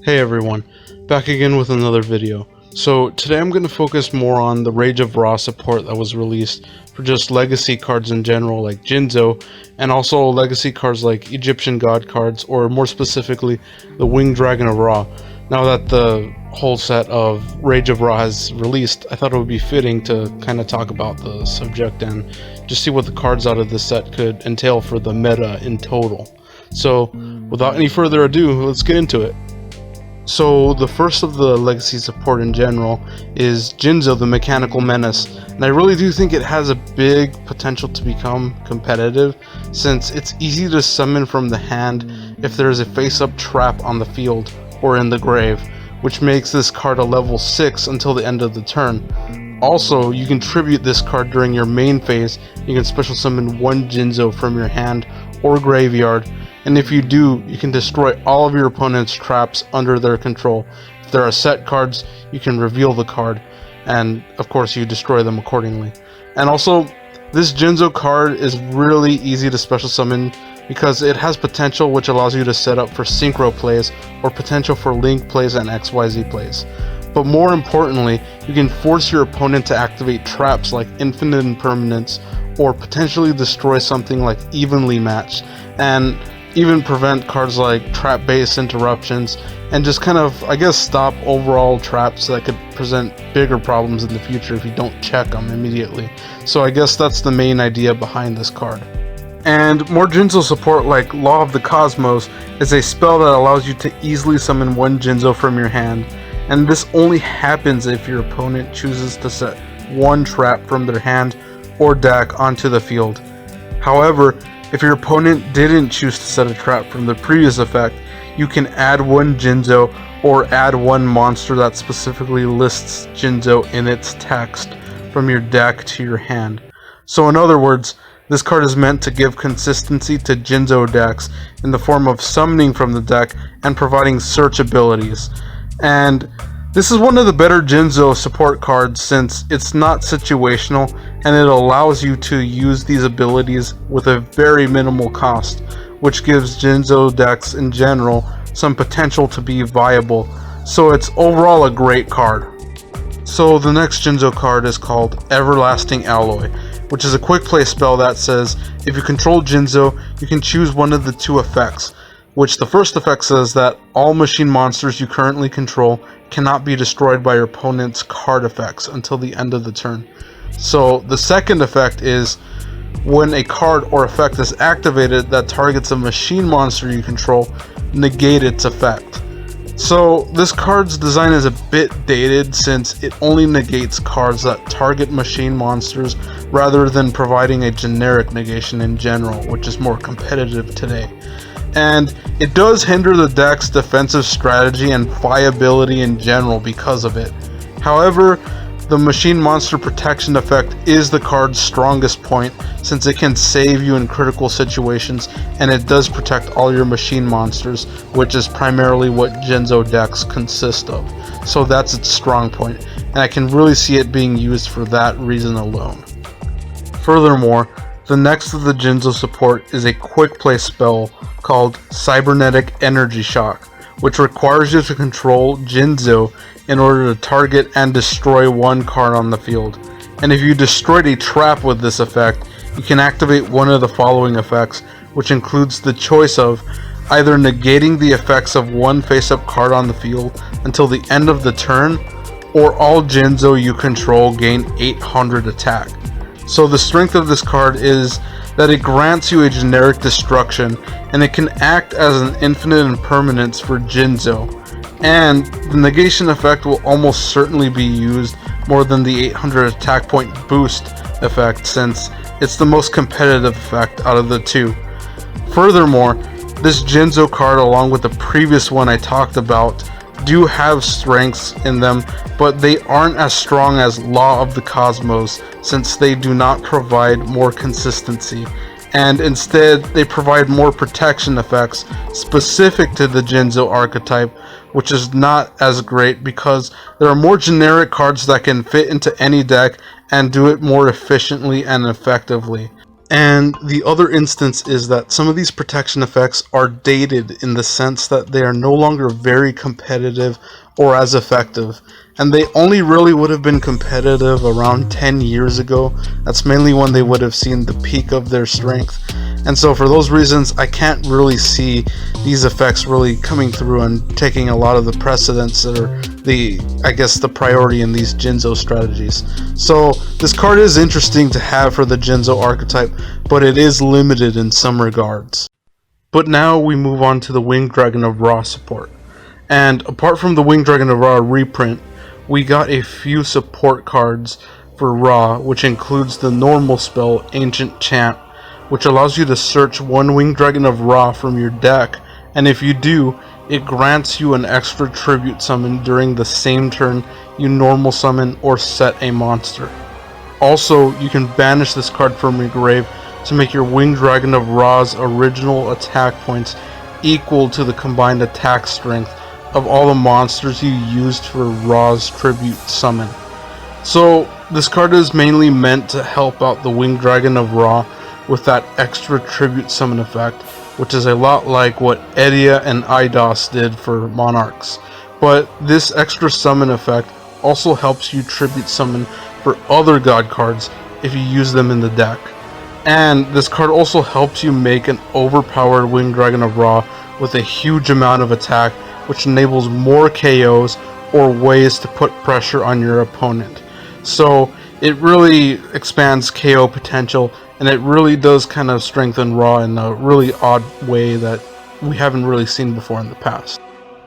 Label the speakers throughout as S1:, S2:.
S1: Hey everyone, back again with another video. So today I'm going to focus more on the Rage of Ra support that was released for just legacy cards in general like Yugioh, and also legacy cards like Egyptian God cards, or more specifically the Winged Dragon of Ra. Now that the whole set of Rage of Ra has released, I thought it would be fitting to kind of talk about the subject and just see what the cards out of this set could entail for the meta in total. So without any further ado, let's get into it. So the first of the legacy support in general is Yugioh, the Mechanical Menace, and I really do think it has a big potential to become competitive, since it's easy to summon from the hand if there is a face-up trap on the field or in the grave, which makes this card a level 6 until the end of the turn. Also, you can tribute this card during your main phase. You can special summon one Yugioh from your hand or graveyard, and if you do, you can destroy all of your opponent's traps under their control. If there are set cards, you can reveal the card, and of course you destroy them accordingly. And also, this Yugioh card is really easy to special summon because it has potential which allows you to set up for synchro plays or potential for link plays and XYZ plays. But more importantly, you can force your opponent to activate traps like Infinite Impermanence, or potentially destroy something like Evenly Matched, and even prevent cards like trap-based interruptions, and just kind of, I guess, stop overall traps that could present bigger problems in the future if you don't check them immediately. So I guess that's the main idea behind this card. And more Yugioh support like Law of the Cosmos is a spell that allows you to easily summon one Yugioh from your hand, and this only happens if your opponent chooses to set one trap from their hand or deck onto the field. However, if your opponent didn't choose to set a trap from the previous effect, you can add one Yugioh or add one monster that specifically lists Yugioh in its text from your deck to your hand. So in other words, this card is meant to give consistency to Yugioh decks in the form of summoning from the deck and providing search abilities. And this is one of the better Yugioh support cards since it's not situational, and it allows you to use these abilities with a very minimal cost, which gives Yugioh decks in general some potential to be viable. So it's overall a great card. So the next Yugioh card is called Everlasting Alloy, which is a quick play spell that says if you control Yugioh, you can choose one of the two effects, which the first effect says that all machine monsters you currently control cannot be destroyed by your opponent's card effects until the end of the turn. So the second effect is when a card or effect is activated that targets a machine monster you control, negate its effect. So this card's design is a bit dated since it only negates cards that target machine monsters rather than providing a generic negation in general, which is more competitive today. And it does hinder the deck's defensive strategy and viability in general because of it. However, the machine monster protection effect is the card's strongest point since it can save you in critical situations, and it does protect all your machine monsters, which is primarily what Yugioh decks consist of. So that's its strong point, and I can really see it being used for that reason alone. Furthermore, the next of the Yugioh support is a quick play spell called Cybernetic Energy Shock, which requires you to control Yugioh in order to target and destroy one card on the field. And if you destroyed a trap with this effect, you can activate one of the following effects, which includes the choice of either negating the effects of one face-up card on the field until the end of the turn, or all Yugioh you control gain 800 attack. So the strength of this card is that it grants you a generic destruction, and it can act as an infinite impermanence for Yugioh. And the negation effect will almost certainly be used more than the 800 attack point boost effect, since it's the most competitive effect out of the two. Furthermore, this Yugioh card, along with the previous one I talked about, do have strengths in them, but they aren't as strong as Law of the Cosmos since they do not provide more consistency, and instead they provide more protection effects specific to the Yugioh archetype, which is not as great because there are more generic cards that can fit into any deck and do it more efficiently and effectively. And the other instance is that some of these protection effects are dated in the sense that they are no longer very competitive or as effective. And they only really would have been competitive around 10 years ago. That's mainly when they would have seen the peak of their strength. And so for those reasons, I can't really see these effects really coming through and taking a lot of the precedence or the priority in these Jinzo strategies. So this card is interesting to have for the Jinzo archetype, but it is limited in some regards. But now we move on to the Winged Dragon of Ra support. And apart from the Winged Dragon of Ra reprint, we got a few support cards for Ra, which includes the normal spell Ancient Chant, which allows you to search one Winged Dragon of Ra from your deck, and if you do, it grants you an extra tribute summon during the same turn you normal summon or set a monster. Also, you can banish this card from your grave to make your Winged Dragon of Ra's original attack points equal to the combined attack strength of all the monsters you used for Ra's tribute summon. So this card is mainly meant to help out the Winged Dragon of Ra with that extra tribute summon effect, which is a lot like what Edia and Eidos did for Monarchs. But this extra summon effect also helps you tribute summon for other god cards if you use them in the deck. And this card also helps you make an overpowered Winged Dragon of Ra with a huge amount of attack, which enables more KOs or ways to put pressure on your opponent. So it really expands KO potential, and it really does kind of strengthen Ra in a really odd way that we haven't really seen before in the past.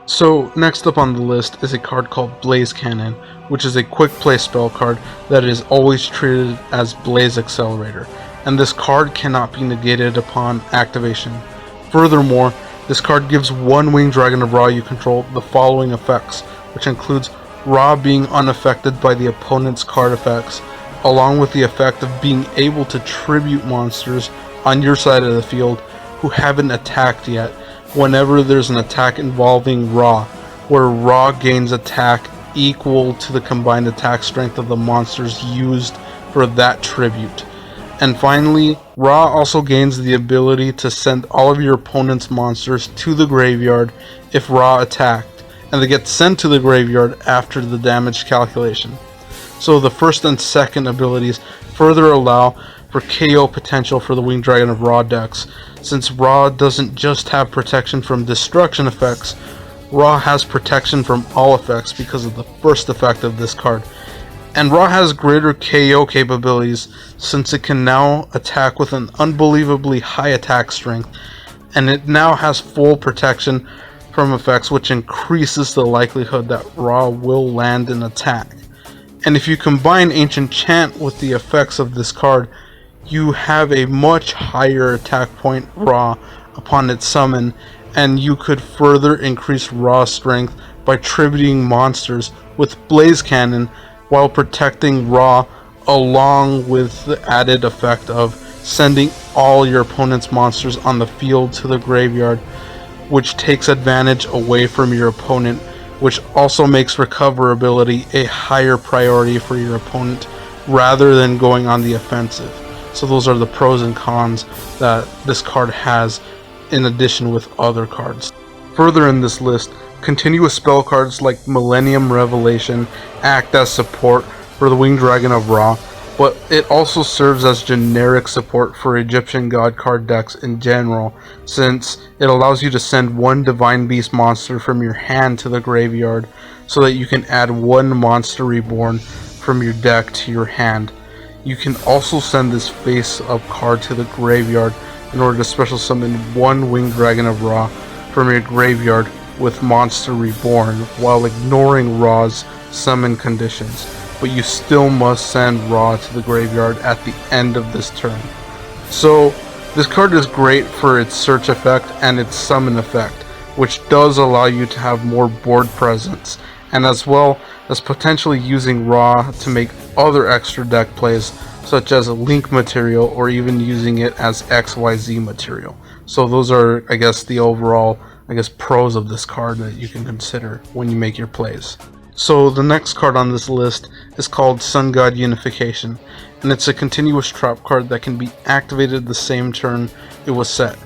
S1: So next up on the list is a card called Blaze Cannon, which is a quick play spell card that is always treated as Blaze Accelerator, and this card cannot be negated upon activation. Furthermore, this card gives one Winged Dragon of Ra you control the following effects, which includes Ra being unaffected by the opponent's card effects, along with the effect of being able to tribute monsters on your side of the field who haven't attacked yet whenever there's an attack involving Ra, where Ra gains attack equal to the combined attack strength of the monsters used for that tribute. And finally, Ra also gains the ability to send all of your opponent's monsters to the graveyard if Ra attacked, and they get sent to the graveyard after the damage calculation. So the first and second abilities further allow for KO potential for the Winged Dragon of Ra decks. Since Ra doesn't just have protection from destruction effects, Ra has protection from all effects because of the first effect of this card. And Ra has greater KO capabilities since it can now attack with an unbelievably high attack strength, and it now has full protection from effects, which increases the likelihood that Ra will land an attack. And if you combine Ancient Chant with the effects of this card, you have a much higher attack point Ra upon its summon, and you could further increase Ra's strength by tributing monsters with Blaze Cannon while protecting Ra, along with the added effect of sending all your opponent's monsters on the field to the graveyard, which takes advantage away from your opponent, which also makes recoverability a higher priority for your opponent rather than going on the offensive. So those are the pros and cons that this card has in addition with other cards. Further in this list, continuous spell cards like Millennium Revelation act as support for the Winged Dragon of Ra, but it also serves as generic support for Egyptian God card decks in general, since it allows you to send one Divine Beast monster from your hand to the graveyard so that you can add one Monster Reborn from your deck to your hand. You can also send this face-up card to the graveyard in order to special summon one Winged Dragon of Ra from your graveyard with Monster Reborn while ignoring Ra's summon conditions, but you still must send Ra to the graveyard at the end of this turn. So this card is great for its search effect and its summon effect, which does allow you to have more board presence, and as well as potentially using Ra to make other extra deck plays such as Link material or even using it as XYZ material. So those are, I guess, the overall pros of this card that you can consider when you make your plays. So the next card on this list is called Sun God Unification, and it's a continuous trap card that can be activated the same turn it was set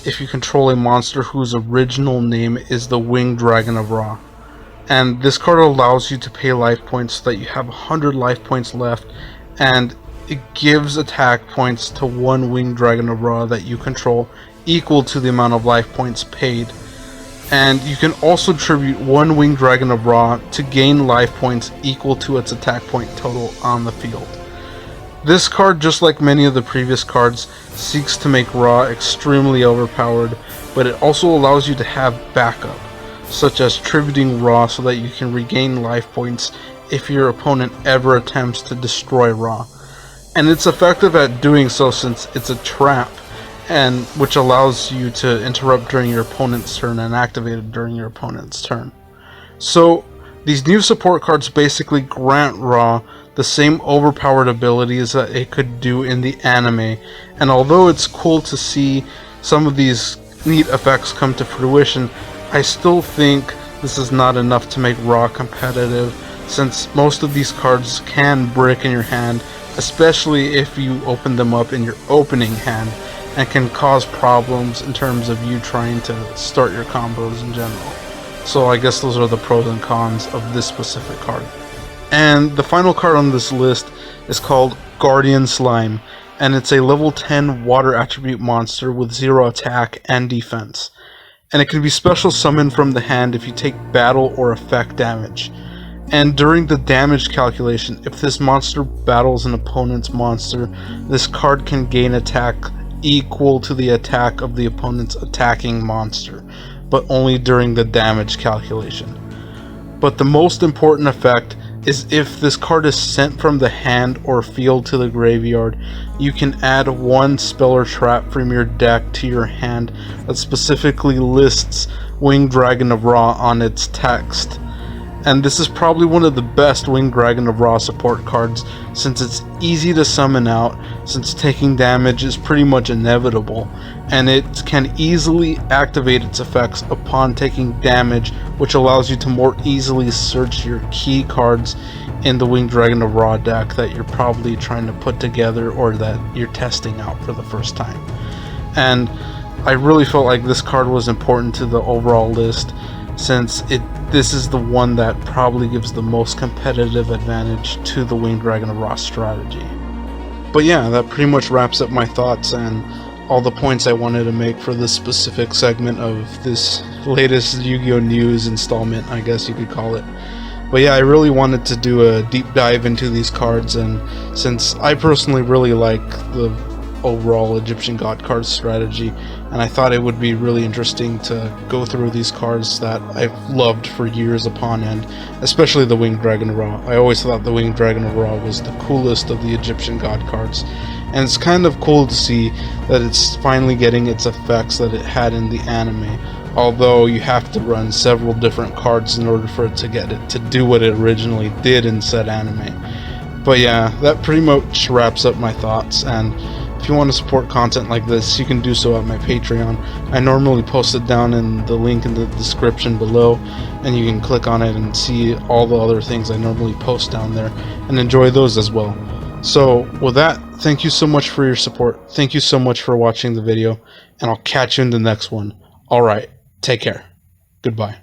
S1: if you control a monster whose original name is the Winged Dragon of Ra. And this card allows you to pay life points so that you have 100 life points left, and it gives attack points to one Winged Dragon of Ra that you control, equal to the amount of life points paid. And you can also tribute one Winged Dragon of Ra to gain life points equal to its attack point total on the field. This card, just like many of the previous cards, seeks to make Ra extremely overpowered, but it also allows you to have backup, such as tributing Ra so that you can regain life points if your opponent ever attempts to destroy Ra. And it's effective at doing so since it's a trap, and which allows you to interrupt during your opponent's turn and activate it during your opponent's turn. So these new support cards basically grant Ra the same overpowered abilities that it could do in the anime, and although it's cool to see some of these neat effects come to fruition, I still think this is not enough to make Ra competitive, since most of these cards can brick in your hand, especially if you open them up in your opening hand, and can cause problems in terms of you trying to start your combos in general. So I guess those are the pros and cons of this specific card. And the final card on this list is called Guardian Slime, and it's a level 10 water attribute monster with 0 attack and defense. And it can be special summoned from the hand if you take battle or effect damage. And during the damage calculation, if this monster battles an opponent's monster, this card can gain attack equal to the attack of the opponent's attacking monster, but only during the damage calculation. But the most important effect is if this card is sent from the hand or field to the graveyard, you can add one spell or trap from your deck to your hand that specifically lists Winged Dragon of Ra on its text. And this is probably one of the best Winged Dragon of Ra support cards, since it's easy to summon out, since taking damage is pretty much inevitable, and it can easily activate its effects upon taking damage, which allows you to more easily search your key cards in the Winged Dragon of Ra deck that you're probably trying to put together or that you're testing out for the first time. And I really felt like this card was important to the overall list, since this is the one that probably gives the most competitive advantage to the Winged Dragon of Ra strategy. But yeah, that pretty much wraps up my thoughts and all the points I wanted to make for this specific segment of this latest Yu-Gi-Oh! News installment, I guess you could call it. But yeah, I really wanted to do a deep dive into these cards, and since I personally really like the overall Egyptian God card strategy, and I thought it would be really interesting to go through these cards that I've loved for years upon end, especially the Winged Dragon of Ra. I always thought the Winged Dragon of Ra was the coolest of the Egyptian God cards, and it's kind of cool to see that it's finally getting its effects that it had in the anime, although you have to run several different cards in order for it to get it to do what it originally did in said anime. But yeah, that pretty much wraps up my thoughts, and if you want to support content like this, you can do so at my Patreon. I normally post it down in the link in the description below, and you can click on it and see all the other things I normally post down there, and enjoy those as well. So with that, thank you so much for your support, thank you so much for watching the video, and I'll catch you in the next one. Alright, take care. Goodbye.